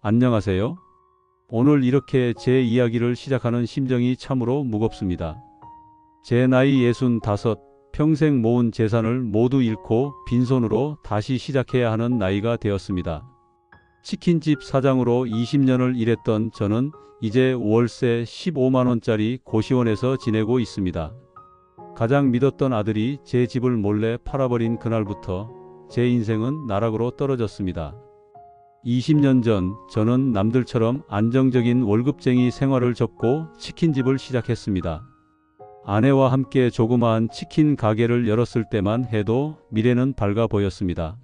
안녕하세요. 오늘 이렇게 제 이야기를 시작하는 심정이 참으로 무겁습니다. 제 나이 65, 평생 모은 재산을 모두 잃고 빈손으로 다시 시작해야 하는 나이가 되었습니다. 치킨집 사장으로 20년을 일했던 저는 이제 월세 15만원짜리 고시원에서 지내고 있습니다. 가장 믿었던 아들이 제 집을 몰래 팔아버린 그날부터 제 인생은 나락으로 떨어졌습니다. 20년 전 저는 남들처럼 안정적인 월급쟁이 생활을 접고 치킨집을 시작했습니다. 아내와 함께 조그마한 치킨 가게를 열었을 때만 해도 미래는 밝아 보였습니다.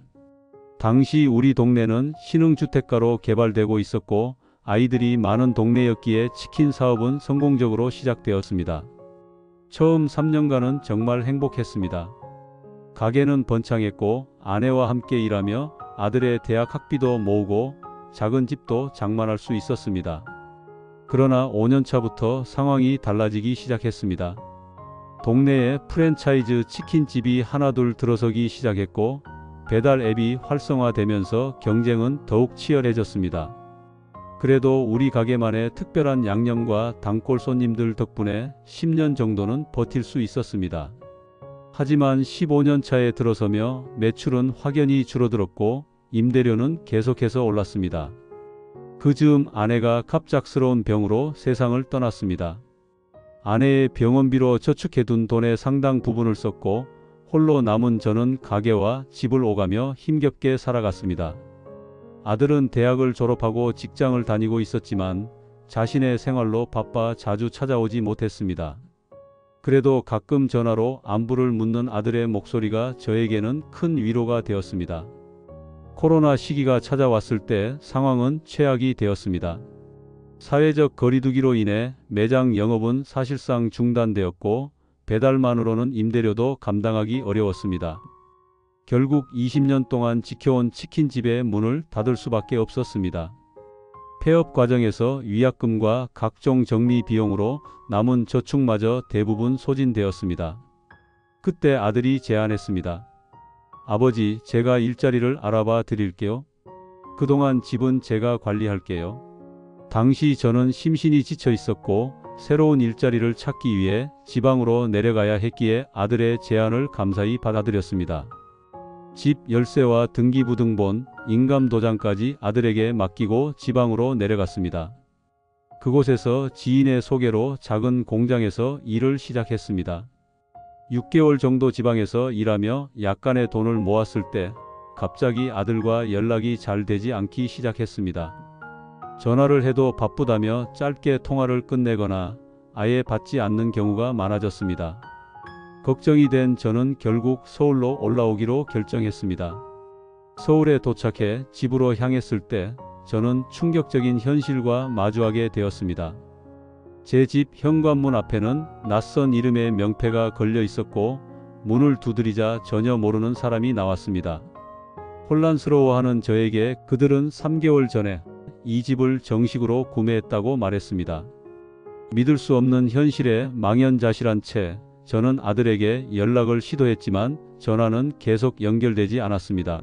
당시 우리 동네는 신흥주택가로 개발되고 있었고 아이들이 많은 동네였기에 치킨 사업은 성공적으로 시작되었습니다. 처음 3년간은 정말 행복했습니다. 가게는 번창했고 아내와 함께 일하며 아들의 대학 학비도 모으고 작은 집도 장만할 수 있었습니다. 그러나 5년차부터 상황이 달라지기 시작했습니다. 동네에 프랜차이즈 치킨집이 하나둘 들어서기 시작했고 배달 앱이 활성화되면서 경쟁은 더욱 치열해졌습니다. 그래도 우리 가게만의 특별한 양념과 단골 손님들 덕분에 10년 정도는 버틸 수 있었습니다. 하지만 15년 차에 들어서며 매출은 확연히 줄어들었고 임대료는 계속해서 올랐습니다. 그 즈음 아내가 갑작스러운 병으로 세상을 떠났습니다. 아내의 병원비로 저축해둔 돈의 상당 부분을 썼고 홀로 남은 저는 가게와 집을 오가며 힘겹게 살아갔습니다. 아들은 대학을 졸업하고 직장을 다니고 있었지만 자신의 생활로 바빠 자주 찾아오지 못했습니다. 그래도 가끔 전화로 안부를 묻는 아들의 목소리가 저에게는 큰 위로가 되었습니다. 코로나 시기가 찾아왔을 때 상황은 최악이 되었습니다. 사회적 거리두기로 인해 매장 영업은 사실상 중단되었고 배달만으로는 임대료도 감당하기 어려웠습니다. 결국 20년 동안 지켜온 치킨집의 문을 닫을 수밖에 없었습니다. 폐업 과정에서 위약금과 각종 정리 비용으로 남은 저축마저 대부분 소진되었습니다. 그때 아들이 제안했습니다. 아버지, 제가 일자리를 알아봐 드릴게요. 그동안 집은 제가 관리할게요. 당시 저는 심신이 지쳐 있었고 새로운 일자리를 찾기 위해 지방으로 내려가야 했기에 아들의 제안을 감사히 받아들였습니다. 집 열쇠와 등기부등본, 인감도장까지 아들에게 맡기고 지방으로 내려갔습니다. 그곳에서 지인의 소개로 작은 공장에서 일을 시작했습니다. 6개월 정도 지방에서 일하며 약간의 돈을 모았을 때 갑자기 아들과 연락이 잘 되지 않기 시작했습니다. 전화를 해도 바쁘다며 짧게 통화를 끝내거나 아예 받지 않는 경우가 많아졌습니다. 걱정이 된 저는 결국 서울로 올라오기로 결정했습니다. 서울에 도착해 집으로 향했을 때 저는 충격적인 현실과 마주하게 되었습니다. 제 집 현관문 앞에는 낯선 이름의 명패가 걸려 있었고 문을 두드리자 전혀 모르는 사람이 나왔습니다. 혼란스러워하는 저에게 그들은 3개월 전에 이 집을 정식으로 구매했다고 말했습니다. 믿을 수 없는 현실에 망연자실한 채 저는 아들에게 연락을 시도했지만 전화는 계속 연결되지 않았습니다.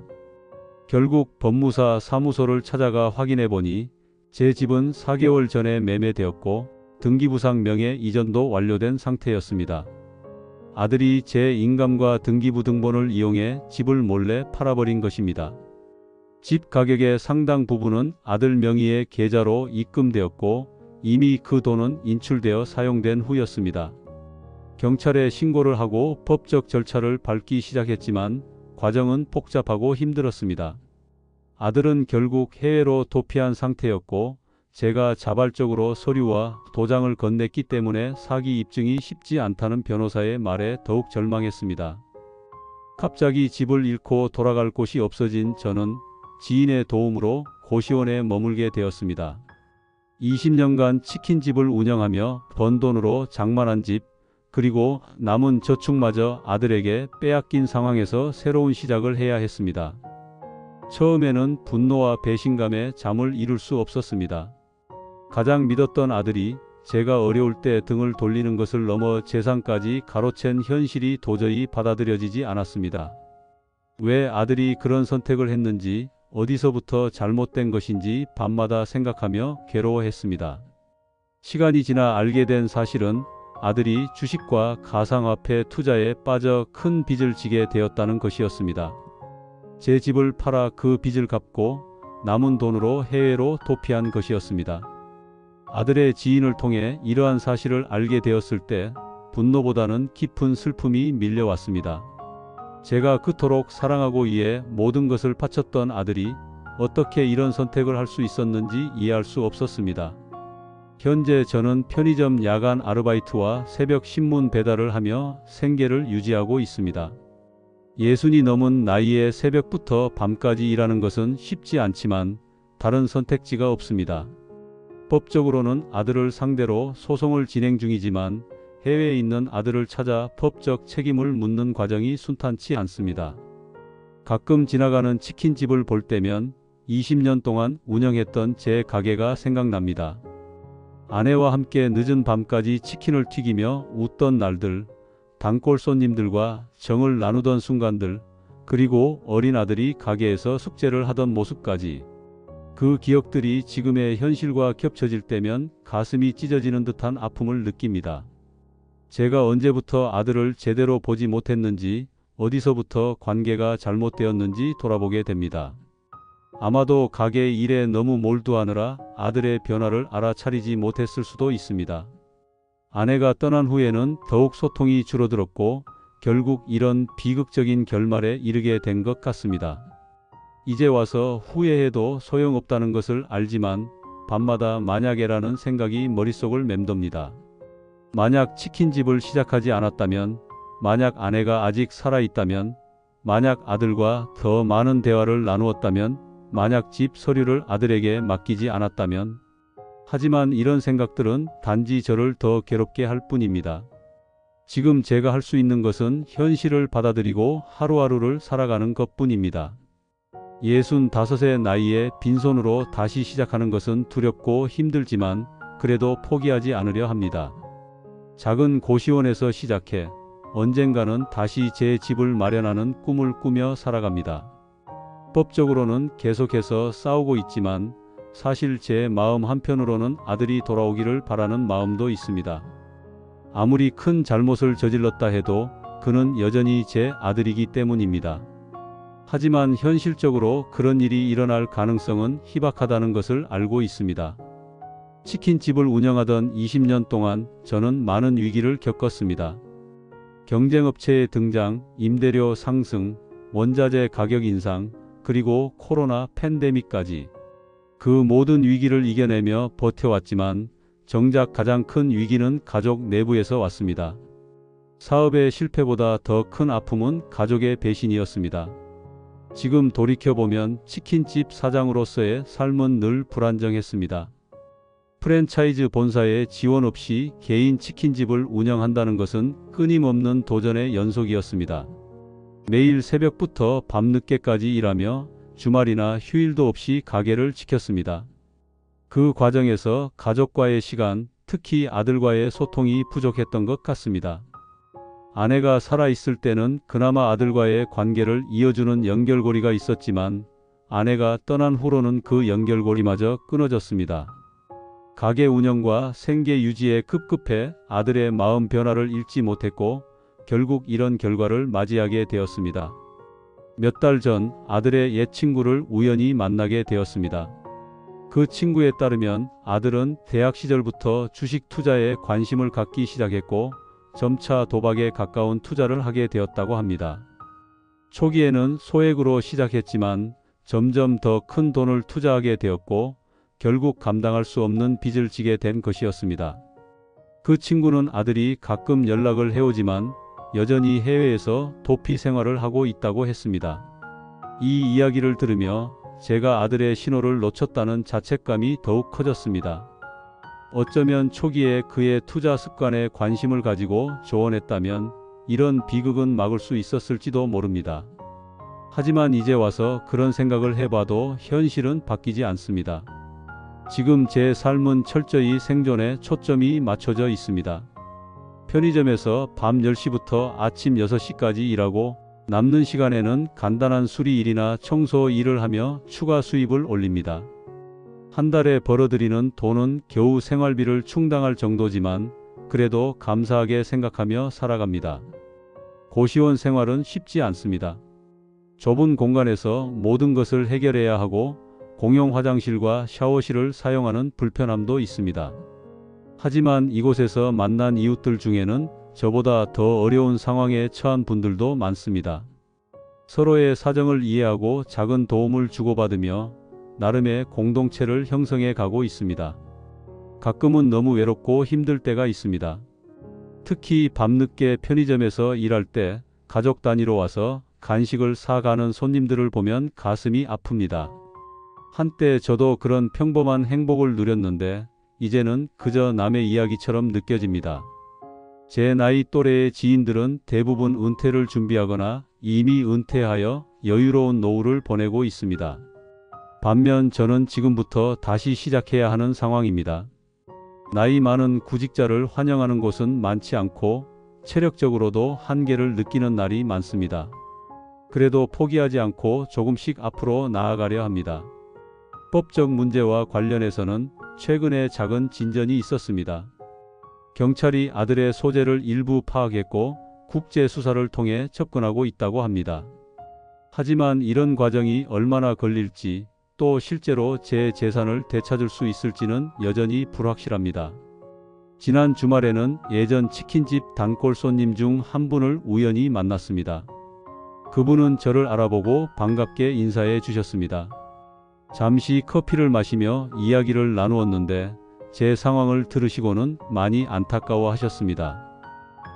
결국 법무사 사무소를 찾아가 확인해 보니 제 집은 4개월 전에 매매되었고 등기부상 명의 이전도 완료된 상태였습니다. 아들이 제 인감과 등기부등본을 이용해 집을 몰래 팔아버린 것입니다. 집 가격의 상당 부분은 아들 명의의 계좌로 입금되었고 이미 그 돈은 인출되어 사용된 후였습니다. 경찰에 신고를 하고 법적 절차를 밟기 시작했지만 과정은 복잡하고 힘들었습니다. 아들은 결국 해외로 도피한 상태였고 제가 자발적으로 서류와 도장을 건넸기 때문에 사기 입증이 쉽지 않다는 변호사의 말에 더욱 절망했습니다. 갑자기 집을 잃고 돌아갈 곳이 없어진 저는 지인의 도움으로 고시원에 머물게 되었습니다. 20년간 치킨집을 운영하며 번 돈으로 장만한 집, 그리고 남은 저축마저 아들에게 빼앗긴 상황에서 새로운 시작을 해야 했습니다. 처음에는 분노와 배신감에 잠을 이룰 수 없었습니다. 가장 믿었던 아들이 제가 어려울 때 등을 돌리는 것을 넘어 재산까지 가로챈 현실이 도저히 받아들여지지 않았습니다. 왜 아들이 그런 선택을 했는지 어디서부터 잘못된 것인지 밤마다 생각하며 괴로워했습니다. 시간이 지나 알게 된 사실은 아들이 주식과 가상화폐 투자에 빠져 큰 빚을 지게 되었다는 것이었습니다. 제 집을 팔아 그 빚을 갚고 남은 돈으로 해외로 도피한 것이었습니다. 아들의 지인을 통해 이러한 사실을 알게 되었을 때 분노보다는 깊은 슬픔이 밀려왔습니다. 제가 그토록 사랑하고 위해 모든 것을 바쳤던 아들이 어떻게 이런 선택을 할 수 있었는지 이해할 수 없었습니다. 현재 저는 편의점 야간 아르바이트와 새벽 신문 배달을 하며 생계를 유지하고 있습니다. 60이 넘은 나이에 새벽부터 밤까지 일하는 것은 쉽지 않지만 다른 선택지가 없습니다. 법적으로는 아들을 상대로 소송을 진행 중이지만 해외에 있는 아들을 찾아 법적 책임을 묻는 과정이 순탄치 않습니다. 가끔 지나가는 치킨집을 볼 때면 20년 동안 운영했던 제 가게가 생각납니다. 아내와 함께 늦은 밤까지 치킨을 튀기며 웃던 날들, 단골 손님들과 정을 나누던 순간들, 그리고 어린 아들이 가게에서 숙제를 하던 모습까지. 그 기억들이 지금의 현실과 겹쳐질 때면 가슴이 찢어지는 듯한 아픔을 느낍니다. 제가 언제부터 아들을 제대로 보지 못했는지, 어디서부터 관계가 잘못되었는지 돌아보게 됩니다. 아마도 가게 일에 너무 몰두하느라 아들의 변화를 알아차리지 못했을 수도 있습니다. 아내가 떠난 후에는 더욱 소통이 줄어들었고 결국 이런 비극적인 결말에 이르게 된 것 같습니다. 이제 와서 후회해도 소용없다는 것을 알지만 밤마다 만약에라는 생각이 머릿속을 맴돕니다. 만약 치킨집을 시작하지 않았다면, 만약 아내가 아직 살아있다면, 만약 아들과 더 많은 대화를 나누었다면, 만약 집 서류를 아들에게 맡기지 않았다면. 하지만 이런 생각들은 단지 저를 더 괴롭게 할 뿐입니다. 지금 제가 할 수 있는 것은 현실을 받아들이고 하루하루를 살아가는 것뿐입니다. 65의 나이에 빈손으로 다시 시작하는 것은 두렵고 힘들지만 그래도 포기하지 않으려 합니다. 작은 고시원에서 시작해 언젠가는 다시 제 집을 마련하는 꿈을 꾸며 살아갑니다. 법적으로는 계속해서 싸우고 있지만 사실 제 마음 한편으로는 아들이 돌아오기를 바라는 마음도 있습니다. 아무리 큰 잘못을 저질렀다 해도 그는 여전히 제 아들이기 때문입니다. 하지만 현실적으로 그런 일이 일어날 가능성은 희박하다는 것을 알고 있습니다. 치킨집을 운영하던 20년 동안 저는 많은 위기를 겪었습니다. 경쟁업체의 등장, 임대료 상승, 원자재 가격 인상, 그리고 코로나 팬데믹까지. 그 모든 위기를 이겨내며 버텨왔지만 정작 가장 큰 위기는 가족 내부에서 왔습니다. 사업의 실패보다 더 큰 아픔은 가족의 배신이었습니다. 지금 돌이켜보면 치킨집 사장으로서의 삶은 늘 불안정했습니다. 프랜차이즈 본사의 지원 없이 개인 치킨집을 운영한다는 것은 끊임없는 도전의 연속이었습니다. 매일 새벽부터 밤늦게까지 일하며 주말이나 휴일도 없이 가게를 지켰습니다. 그 과정에서 가족과의 시간, 특히 아들과의 소통이 부족했던 것 같습니다. 아내가 살아있을 때는 그나마 아들과의 관계를 이어주는 연결고리가 있었지만 아내가 떠난 후로는 그 연결고리마저 끊어졌습니다. 가게 운영과 생계 유지에 급급해 아들의 마음 변화를 읽지 못했고 결국 이런 결과를 맞이하게 되었습니다. 몇 달 전 아들의 옛 친구를 우연히 만나게 되었습니다. 그 친구에 따르면 아들은 대학 시절부터 주식 투자에 관심을 갖기 시작했고 점차 도박에 가까운 투자를 하게 되었다고 합니다. 초기에는 소액으로 시작했지만 점점 더 큰 돈을 투자하게 되었고 결국 감당할 수 없는 빚을 지게 된 것이었습니다. 그 친구는 아들이 가끔 연락을 해오지만 여전히 해외에서 도피 생활을 하고 있다고 했습니다. 이 이야기를 들으며 제가 아들의 신호를 놓쳤다는 자책감이 더욱 커졌습니다. 어쩌면 초기에 그의 투자 습관에 관심을 가지고 조언했다면 이런 비극은 막을 수 있었을지도 모릅니다. 하지만 이제 와서 그런 생각을 해봐도 현실은 바뀌지 않습니다. 지금 제 삶은 철저히 생존에 초점이 맞춰져 있습니다. 편의점에서 밤 10시부터 아침 6시까지 일하고 남는 시간에는 간단한 수리 일이나 청소 일을 하며 추가 수입을 올립니다. 한 달에 벌어들이는 돈은 겨우 생활비를 충당할 정도지만 그래도 감사하게 생각하며 살아갑니다. 고시원 생활은 쉽지 않습니다. 좁은 공간에서 모든 것을 해결해야 하고 공용 화장실과 샤워실을 사용하는 불편함도 있습니다. 하지만 이곳에서 만난 이웃들 중에는 저보다 더 어려운 상황에 처한 분들도 많습니다. 서로의 사정을 이해하고 작은 도움을 주고받으며 나름의 공동체를 형성해 가고 있습니다. 가끔은 너무 외롭고 힘들 때가 있습니다. 특히 밤늦게 편의점에서 일할 때 가족 단위로 와서 간식을 사가는 손님들을 보면 가슴이 아픕니다. 한때 저도 그런 평범한 행복을 누렸는데 이제는 그저 남의 이야기처럼 느껴집니다. 제 나이 또래의 지인들은 대부분 은퇴를 준비하거나 이미 은퇴하여 여유로운 노후를 보내고 있습니다. 반면 저는 지금부터 다시 시작해야 하는 상황입니다. 나이 많은 구직자를 환영하는 곳은 많지 않고 체력적으로도 한계를 느끼는 날이 많습니다. 그래도 포기하지 않고 조금씩 앞으로 나아가려 합니다. 법적 문제와 관련해서는 최근에 작은 진전이 있었습니다. 경찰이 아들의 소재를 일부 파악했고 국제 수사를 통해 접근하고 있다고 합니다. 하지만 이런 과정이 얼마나 걸릴지 또 실제로 제 재산을 되찾을 수 있을지는 여전히 불확실합니다. 지난 주말에는 예전 치킨집 단골 손님 중 한 분을 우연히 만났습니다. 그분은 저를 알아보고 반갑게 인사해 주셨습니다. 잠시 커피를 마시며 이야기를 나누었는데 제 상황을 들으시고는 많이 안타까워 하셨습니다.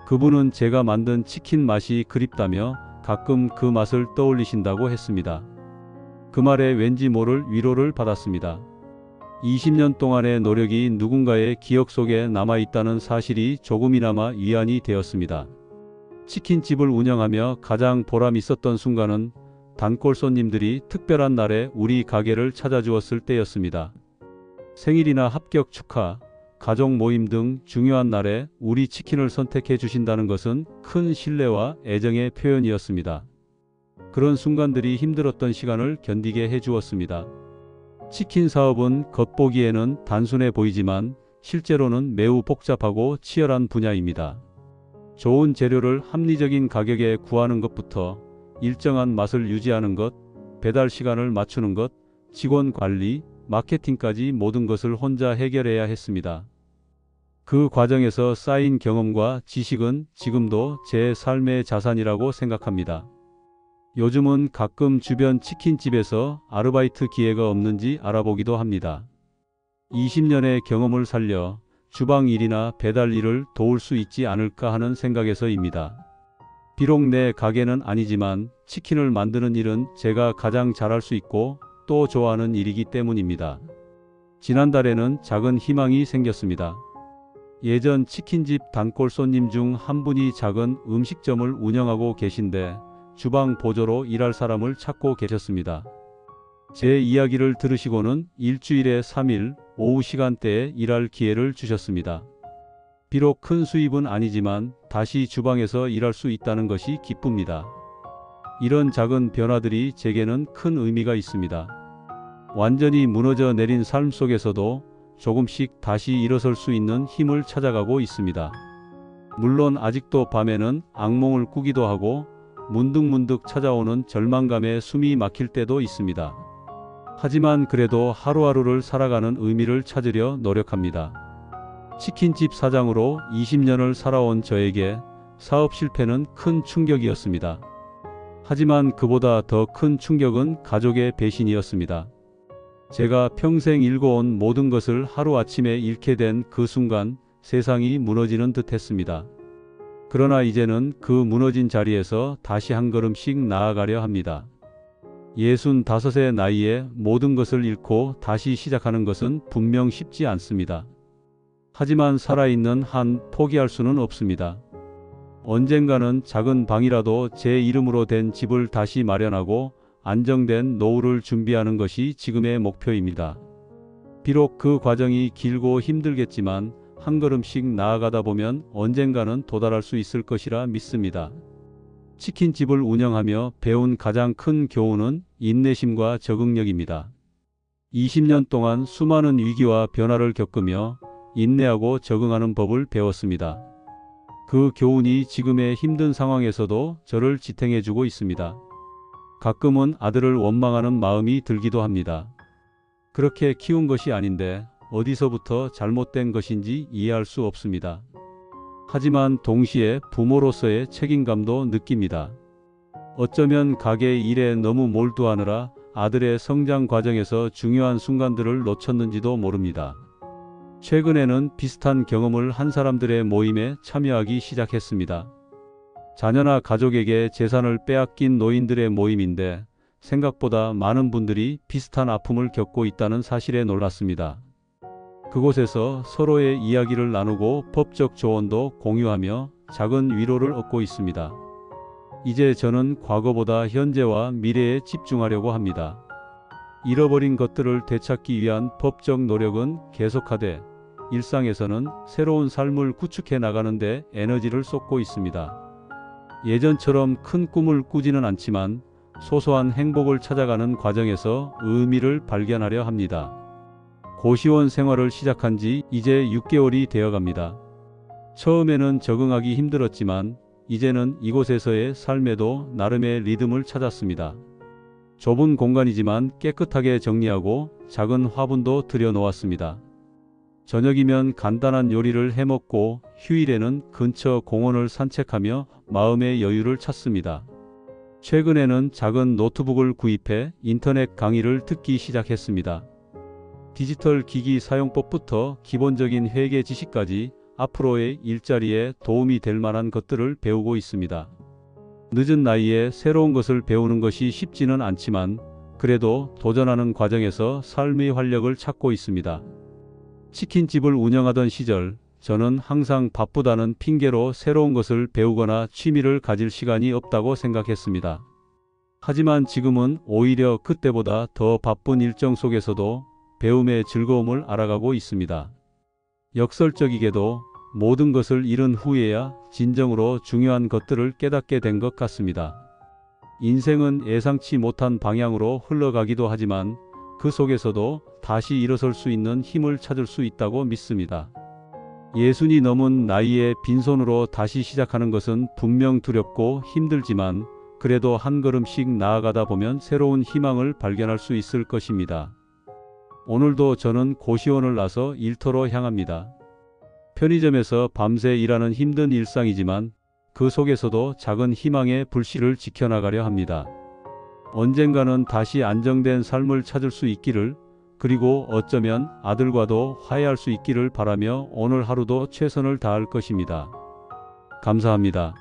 그분은 제가 만든 치킨 맛이 그립다며 가끔 그 맛을 떠올리신다고 했습니다. 그 말에 왠지 모를 위로를 받았습니다. 20년 동안의 노력이 누군가의 기억 속에 남아있다는 사실이 조금이나마 위안이 되었습니다. 치킨집을 운영하며 가장 보람 있었던 순간은 단골 손님들이 특별한 날에 우리 가게를 찾아주었을 때였습니다. 생일이나 합격 축하, 가족 모임 등 중요한 날에 우리 치킨을 선택해 주신다는 것은 큰 신뢰와 애정의 표현이었습니다. 그런 순간들이 힘들었던 시간을 견디게 해주었습니다. 치킨 사업은 겉보기에는 단순해 보이지만 실제로는 매우 복잡하고 치열한 분야입니다. 좋은 재료를 합리적인 가격에 구하는 것부터 일정한 맛을 유지하는 것, 배달 시간을 맞추는 것, 직원 관리, 마케팅까지 모든 것을 혼자 해결해야 했습니다. 그 과정에서 쌓인 경험과 지식은 지금도 제 삶의 자산이라고 생각합니다. 요즘은 가끔 주변 치킨집에서 아르바이트 기회가 없는지 알아보기도 합니다. 20년의 경험을 살려 주방 일이나 배달 일을 도울 수 있지 않을까 하는 생각에서입니다. 비록 내 가게는 아니지만 치킨을 만드는 일은 제가 가장 잘할 수 있고 또 좋아하는 일이기 때문입니다. 지난달에는 작은 희망이 생겼습니다. 예전 치킨집 단골 손님 중 한 분이 작은 음식점을 운영하고 계신데 주방 보조로 일할 사람을 찾고 계셨습니다. 제 이야기를 들으시고는 일주일에 3일 오후 시간대에 일할 기회를 주셨습니다. 비록 큰 수입은 아니지만 다시 주방에서 일할 수 있다는 것이 기쁩니다. 이런 작은 변화들이 제게는 큰 의미가 있습니다. 완전히 무너져 내린 삶 속에서도 조금씩 다시 일어설 수 있는 힘을 찾아가고 있습니다. 물론 아직도 밤에는 악몽을 꾸기도 하고 문득문득 찾아오는 절망감에 숨이 막힐 때도 있습니다. 하지만 그래도 하루하루를 살아가는 의미를 찾으려 노력합니다. 치킨집 사장으로 20년을 살아온 저에게 사업 실패는 큰 충격이었습니다. 하지만 그보다 더 큰 충격은 가족의 배신이었습니다. 제가 평생 일궈온 모든 것을 하루아침에 잃게 된 그 순간 세상이 무너지는 듯 했습니다. 그러나 이제는 그 무너진 자리에서 다시 한 걸음씩 나아가려 합니다. 65의 나이에 모든 것을 잃고 다시 시작하는 것은 분명 쉽지 않습니다. 하지만 살아있는 한 포기할 수는 없습니다. 언젠가는 작은 방이라도 제 이름으로 된 집을 다시 마련하고 안정된 노후를 준비하는 것이 지금의 목표입니다. 비록 그 과정이 길고 힘들겠지만 한 걸음씩 나아가다 보면 언젠가는 도달할 수 있을 것이라 믿습니다. 치킨집을 운영하며 배운 가장 큰 교훈은 인내심과 적응력입니다. 20년 동안 수많은 위기와 변화를 겪으며 인내하고 적응하는 법을 배웠습니다. 그 교훈이 지금의 힘든 상황에서도 저를 지탱해주고 있습니다. 가끔은 아들을 원망하는 마음이 들기도 합니다. 그렇게 키운 것이 아닌데 어디서부터 잘못된 것인지 이해할 수 없습니다. 하지만 동시에 부모로서의 책임감도 느낍니다. 어쩌면 가게 일에 너무 몰두하느라 아들의 성장 과정에서 중요한 순간들을 놓쳤는지도 모릅니다. 최근에는 비슷한 경험을 한 사람들의 모임에 참여하기 시작했습니다. 자녀나 가족에게 재산을 빼앗긴 노인들의 모임인데 생각보다 많은 분들이 비슷한 아픔을 겪고 있다는 사실에 놀랐습니다. 그곳에서 서로의 이야기를 나누고 법적 조언도 공유하며 작은 위로를 얻고 있습니다. 이제 저는 과거보다 현재와 미래에 집중하려고 합니다. 잃어버린 것들을 되찾기 위한 법적 노력은 계속하되 일상에서는 새로운 삶을 구축해 나가는 데 에너지를 쏟고 있습니다. 예전처럼 큰 꿈을 꾸지는 않지만 소소한 행복을 찾아가는 과정에서 의미를 발견하려 합니다. 고시원 생활을 시작한 지 이제 6개월이 되어갑니다. 처음에는 적응하기 힘들었지만 이제는 이곳에서의 삶에도 나름의 리듬을 찾았습니다. 좁은 공간이지만 깨끗하게 정리하고 작은 화분도 들여놓았습니다. 저녁이면 간단한 요리를 해먹고 휴일에는 근처 공원을 산책하며 마음의 여유를 찾습니다. 최근에는 작은 노트북을 구입해 인터넷 강의를 듣기 시작했습니다. 디지털 기기 사용법부터 기본적인 회계 지식까지 앞으로의 일자리에 도움이 될 만한 것들을 배우고 있습니다. 늦은 나이에 새로운 것을 배우는 것이 쉽지는 않지만 그래도 도전하는 과정에서 삶의 활력을 찾고 있습니다. 치킨집을 운영하던 시절 저는 항상 바쁘다는 핑계로 새로운 것을 배우거나 취미를 가질 시간이 없다고 생각했습니다. 하지만 지금은 오히려 그때보다 더 바쁜 일정 속에서도 배움의 즐거움을 알아가고 있습니다. 역설적이게도 모든 것을 잃은 후에야 진정으로 중요한 것들을 깨닫게 된 것 같습니다. 인생은 예상치 못한 방향으로 흘러가기도 하지만 그 속에서도 다시 일어설 수 있는 힘을 찾을 수 있다고 믿습니다. 60이 넘은 나이에 빈손으로 다시 시작하는 것은 분명 두렵고 힘들지만 그래도 한 걸음씩 나아가다 보면 새로운 희망을 발견할 수 있을 것입니다. 오늘도 저는 고시원을 나서 일터로 향합니다. 편의점에서 밤새 일하는 힘든 일상이지만 그 속에서도 작은 희망의 불씨를 지켜나가려 합니다. 언젠가는 다시 안정된 삶을 찾을 수 있기를, 그리고 어쩌면 아들과도 화해할 수 있기를 바라며 오늘 하루도 최선을 다할 것입니다. 감사합니다.